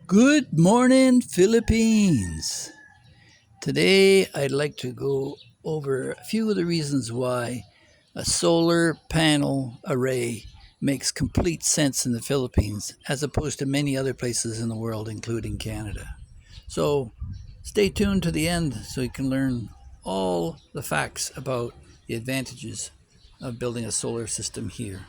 Good morning, Philippines. Today, I'd like to go over a few of the reasons why a solar panel array makes complete sense in the Philippines as opposed to many other places in the world, including Canada. So, stay tuned to the end so you can learn all the facts about the advantages of building a solar system here.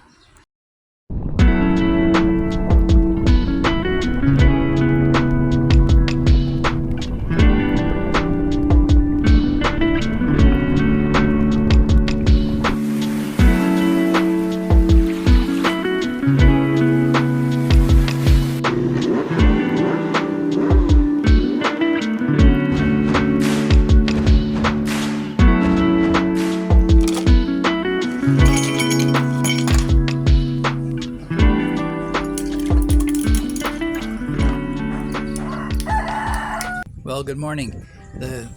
Well, good morning. The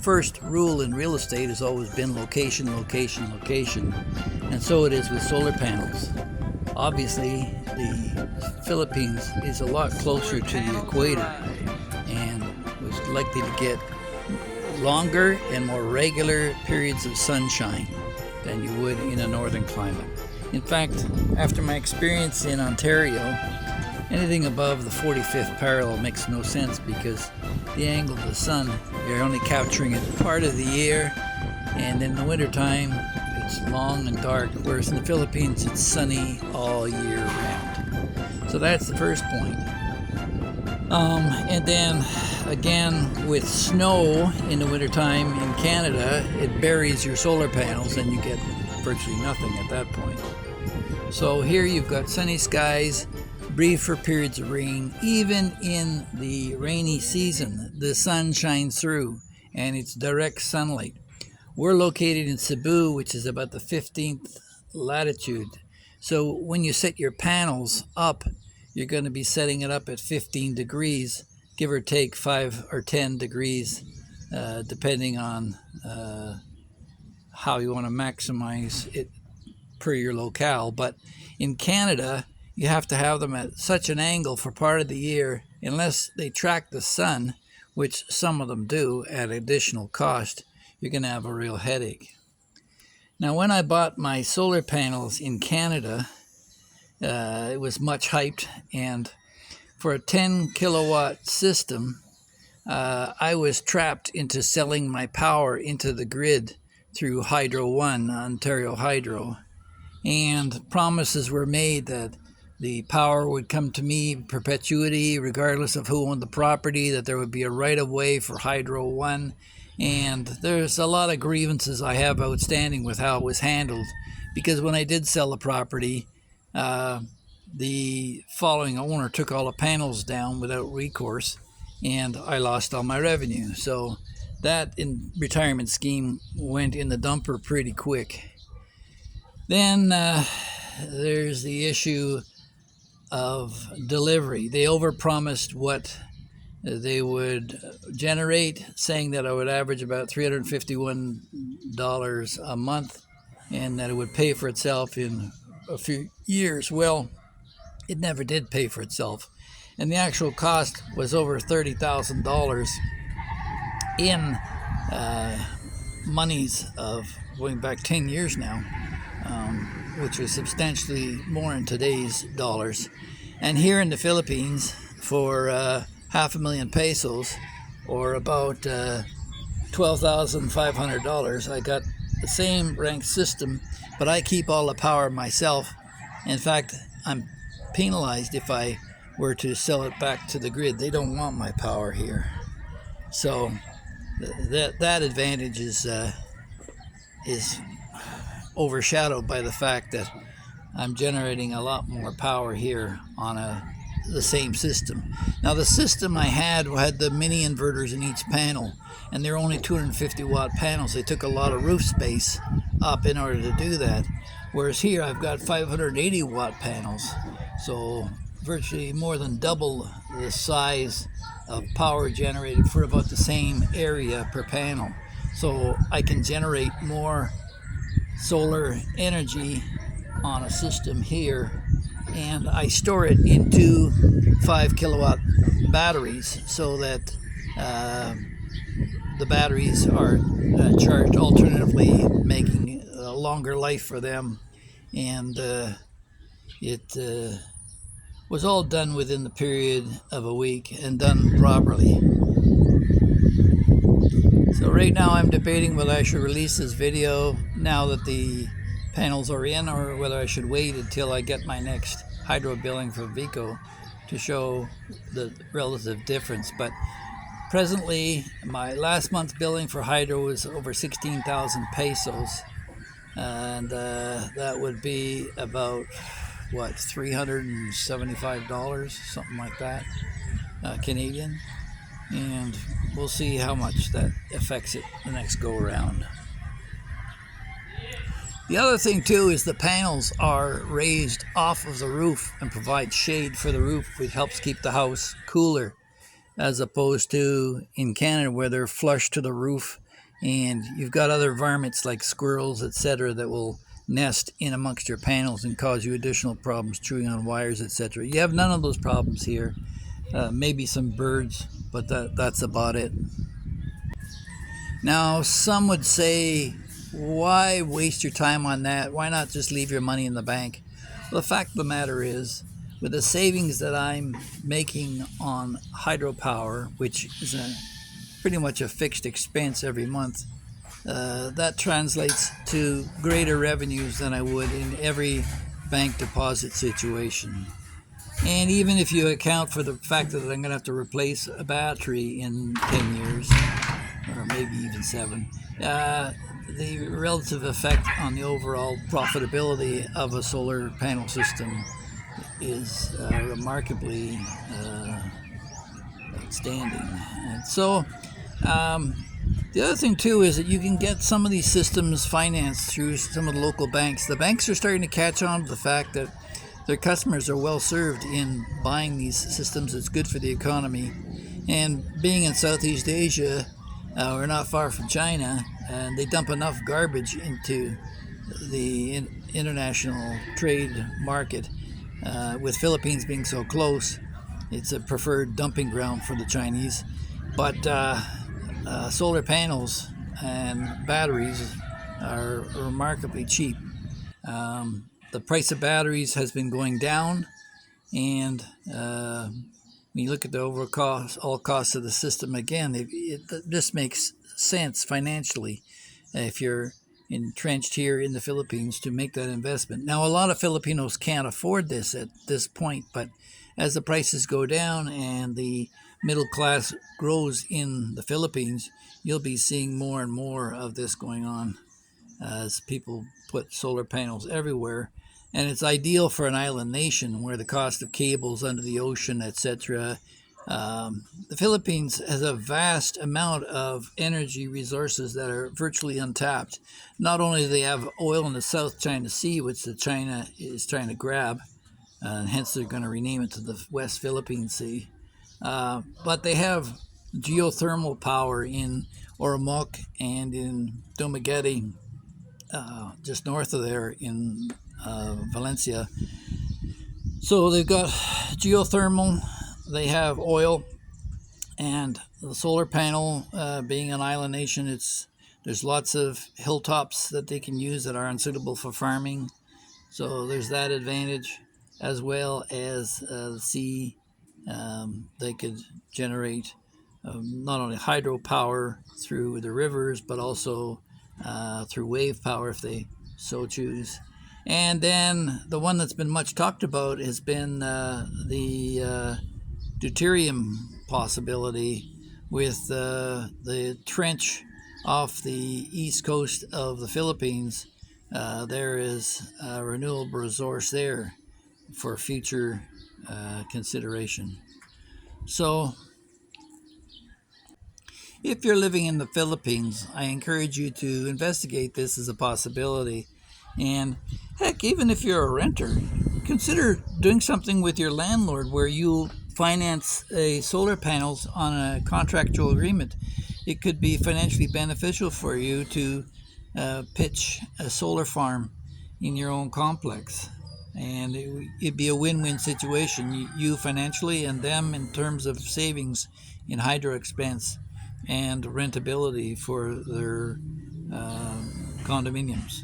first rule in real estate has always been location, location, location, and so it is with solar panels. Obviously, the Philippines is a lot closer to the equator and was likely to get longer and more regular periods of sunshine than you would in a northern climate. In fact, after my experience in Ontario, anything above the 45th parallel makes no sense because the angle of the sun, you're only capturing it part of the year, and in the wintertime it's long and dark, whereas in the Philippines it's sunny all year round. So that's the first point. And then again, with snow in the wintertime in Canada, it buries your solar panels and you get virtually nothing at that point. So here you've got sunny skies, briefer periods of rain. Even in the rainy season, the sun shines through and it's direct sunlight. We're located in Cebu, which is about the 15th latitude. So when you set your panels up, you're going to be setting it up at 15 degrees, give or take 5 or 10 degrees, depending on how you want to maximize it per your locale. But in Canada, you have to have them at such an angle for part of the year, unless they track the sun, which some of them do at additional cost, you're going to have a real headache. Now, when I bought my solar panels in Canada, it was much hyped, and for a 10 kilowatt system, I was trapped into selling my power into the grid through Hydro One, Ontario Hydro, and promises were made that the power would come to me perpetuity regardless of who owned the property, that there would be a right-of-way for Hydro One, and there's a lot of grievances I have outstanding with how it was handled, because when I did sell the property, the following owner took all the panels down without recourse, and I lost all my revenue. So that in retirement scheme went in the dumper pretty quick. Then there's the issue of delivery. They overpromised what they would generate, saying that I would average about $351 a month and that it would pay for itself in a few years. Well, it never did pay for itself, and the actual cost was over $30,000 in monies of going back 10 years now, which was substantially more in today's dollars. And here in the Philippines, for $500,000 pesos, or about $12,500, I got the same ranked system, but I keep all the power myself. In fact, I'm penalized if I were to sell it back to the grid. They don't want my power here. So that advantage is overshadowed by the fact that I'm generating a lot more power here on the same system. Now, the system I had the mini inverters in each panel, and they're only 250 watt panels. They took a lot of roof space up in order to do that. Whereas here I've got 580 watt panels, so virtually more than double the size of power generated for about the same area per panel. So I can generate more solar energy on a system here and I store it in two 5 kilowatt batteries so that the batteries are charged alternatively, making a longer life for them. And it was all done within the period of a week and done properly. So right now I'm debating whether I should release this video now that the panels are in, or whether I should wait until I get my next hydro billing from Vico to show the relative difference. But presently, my last month's billing for hydro was over 16,000 pesos, and that would be about, what, $375, something like that, Canadian. And we'll see how much that affects it the next go around. The other thing too is the panels are raised off of the roof and provide shade for the roof, which helps keep the house cooler, as opposed to in Canada where they're flush to the roof and you've got other varmints like squirrels, etc., that will nest in amongst your panels and cause you additional problems chewing on wires, etc. You have none of those problems here. Maybe some birds, but that's about it. Now, some would say, why waste your time on that? Why not just leave your money in the bank? Well, the fact of the matter is, with the savings that I'm making on hydropower, which is pretty much a fixed expense every month, that translates to greater revenues than I would in every bank deposit situation. And even if you account for the fact that I'm going to have to replace a battery in 10 years, or maybe even 7, the relative effect on the overall profitability of a solar panel system is remarkably outstanding. And so the other thing too is that you can get some of these systems financed through some of the local banks. The banks are starting to catch on to the fact that their customers are well served in buying these systems. It's good for the economy. And being in Southeast Asia, we're not far from China, and they dump enough garbage into the international trade market. With Philippines being so close, it's a preferred dumping ground for the Chinese. But solar panels and batteries are remarkably cheap. The price of batteries has been going down, and when you look at the all costs of the system, again, it just makes sense financially if you're entrenched here in the Philippines to make that investment. Now, a lot of Filipinos can't afford this at this point, but as the prices go down and the middle class grows in the Philippines, you'll be seeing more and more of this going on as people put solar panels everywhere. And it's ideal for an island nation where the cost of cables under the ocean, etc. The Philippines has a vast amount of energy resources that are virtually untapped. Not only do they have oil in the South China Sea, which the China is trying to grab, and hence they're going to rename it to the West Philippine Sea, but they have geothermal power in Ormoc and in Dumaguete, just north of there in Valencia. So they've got geothermal, they have oil, and the solar panel, being an island nation, there's lots of hilltops that they can use that are unsuitable for farming. So there's that advantage, as well as the sea. They could generate not only hydropower through the rivers, but also through wave power if they so choose. And then the one that's been much talked about has been the deuterium possibility with the trench off the east coast of the Philippines. There is a renewable resource there for future consideration. So if you're living in the Philippines, I encourage you to investigate this as a possibility. And heck, even if you're a renter, consider doing something with your landlord where you finance solar panels on a contractual agreement. It could be financially beneficial for you to pitch a solar farm in your own complex. and it'd be a win-win situation, you financially and them in terms of savings in hydro expense and rentability for their condominiums.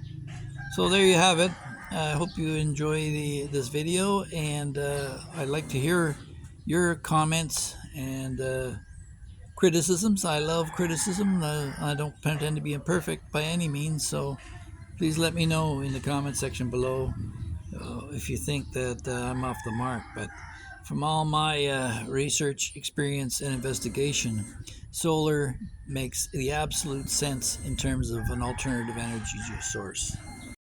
So there you have it. I hope you enjoy this video, and I'd like to hear your comments and criticisms. I love criticism. I don't pretend to be imperfect by any means, so please let me know in the comment section below if you think that I'm off the mark. But from all my research, experience, and investigation, solar makes the absolute sense in terms of an alternative energy source.